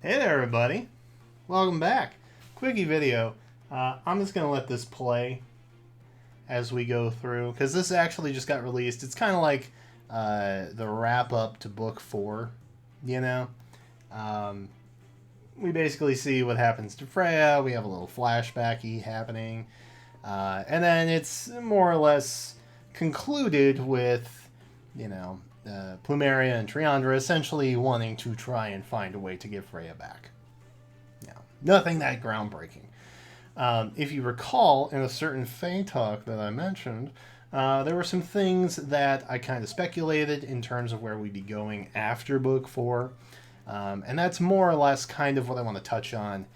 Hey there, everybody. Welcome back. Quickie video. I'm just going to let this play as we go through, because this actually just got released. It's kind of like the wrap-up to Book 4, you know? We basically see what happens to Freya. We have a little flashbacky happening. And then it's more or less concluded with, Plumeria and Triandra essentially wanting to try and find a way to get Freya back. Nothing that groundbreaking. If you recall, in a certain Fae talk that I mentioned, there were some things that I kind of speculated in terms of where we'd be going after Book 4. And that's more or less kind of what I want to touch on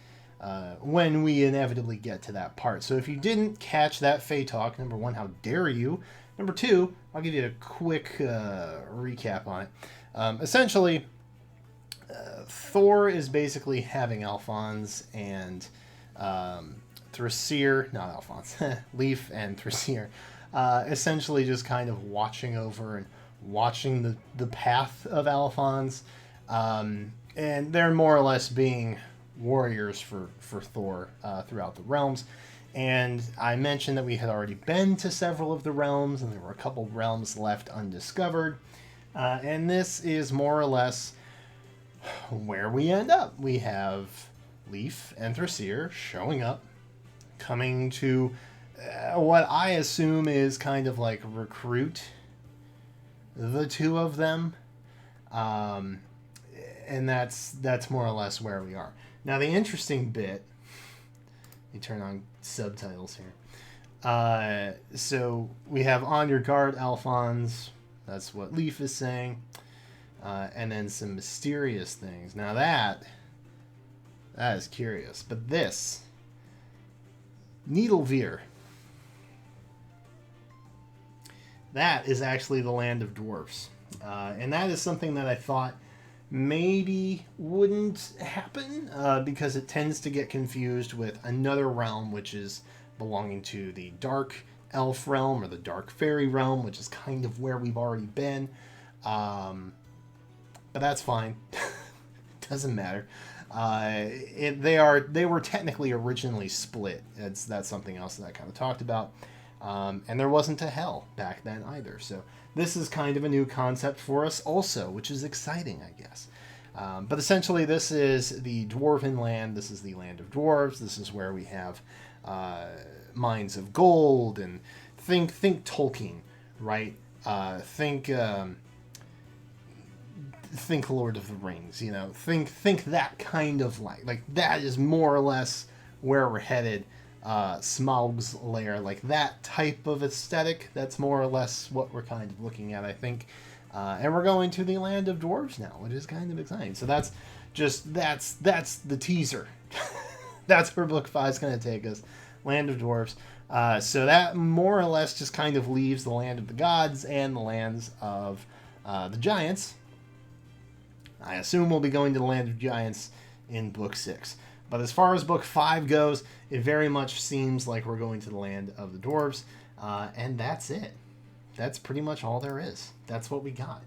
when we inevitably get to that part. So if you didn't catch that Fae talk, number one, how dare you? Number two, I'll give you a quick recap on it. Essentially, Thor is basically having Alphonse and Thrasyr, not Alphonse, Leaf and Thrasyr, essentially just kind of watching over and watching the path of Alphonse. And they're more or less being warriors for Thor throughout the realms. And I mentioned that we had already been to several of the realms, and there were a couple realms left undiscovered. And this is more or less where we end up. We have Leaf and Thrasyr showing up, coming to what I assume is kind of like recruit the two of them. And that's more or less where we are. Now, the interesting bit, let me turn on subtitles here. So we have On Your Guard, Alphonse. That's what Leaf is saying. And then some mysterious things. Now that is curious. But this, Needleveer, that is actually the land of dwarfs. And that is something that I thought maybe wouldn't happen because it tends to get confused with another realm which is belonging to the dark elf realm or the dark fairy realm, which is kind of where we've already been. But that's fine. Doesn't matter. They were technically originally split. That's something else that I kind of talked about. And there wasn't a hell back then either. So this is kind of a new concept for us also, which is exciting, I guess. But essentially, this is the Dwarven land. This is the land of dwarves. This is where we have mines of gold and think Tolkien, right? Think Lord of the Rings. Think that kind of like that is more or less where we're headed. Smaug's lair, like that type of aesthetic. That's more or less what we're kind of looking at, I think. And we're going to the land of dwarves now, which is kind of exciting. So that's the teaser. That's where Book 5 is going to take us. Land of dwarves. So that more or less just kind of leaves the land of the gods and the lands of the giants. I assume we'll be going to the land of giants in Book 6. But as far as Book 5 goes, it very much seems like we're going to the land of the dwarves. And that's it. That's pretty much all there is. That's what we got.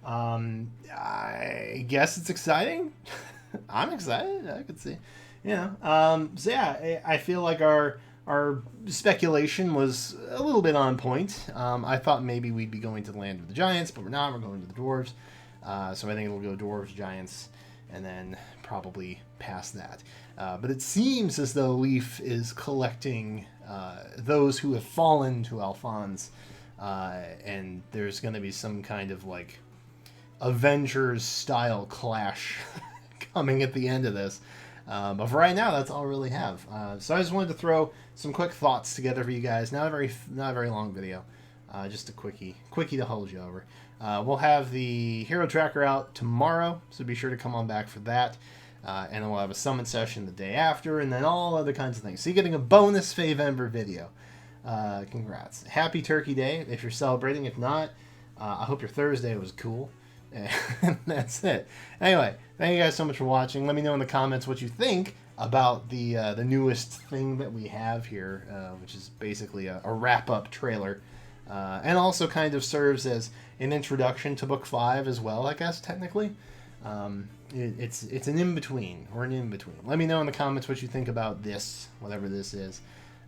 I guess it's exciting. I'm excited. I could see. So yeah, I feel like our speculation was a little bit on point. I thought maybe we'd be going to the land of the giants, but we're not. We're going to the dwarves. So I think it'll go dwarves, giants, and then probably past that. But it seems as though Leaf is collecting those who have fallen to Alphonse, and there's going to be some kind of like Avengers-style clash coming at the end of this. But for right now, that's all I really have. So I just wanted to throw some quick thoughts together for you guys. Not a very long video. Just a quickie to hold you over. We'll have the hero tracker out tomorrow, so be sure to come on back for that. And then we'll have a summon session the day after, and then all other kinds of things. So you're getting a bonus Favember video. Congrats. Happy Turkey Day if you're celebrating. If not, I hope your Thursday was cool. And that's it. Anyway, thank you guys so much for watching. Let me know in the comments what you think about the newest thing that we have here, which is basically a wrap-up trailer. And also kind of serves as an introduction to Book 5 as well, I guess, technically. it's an in-between. We're an in-between. Let me know in the comments what you think about this, whatever this is.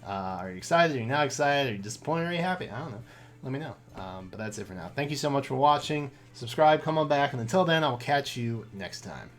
Are you excited? Are you not excited? Are you disappointed? Are you happy? I don't know. Let me know. But that's it for now. Thank you so much for watching. Subscribe, come on back, and until then, I will catch you next time.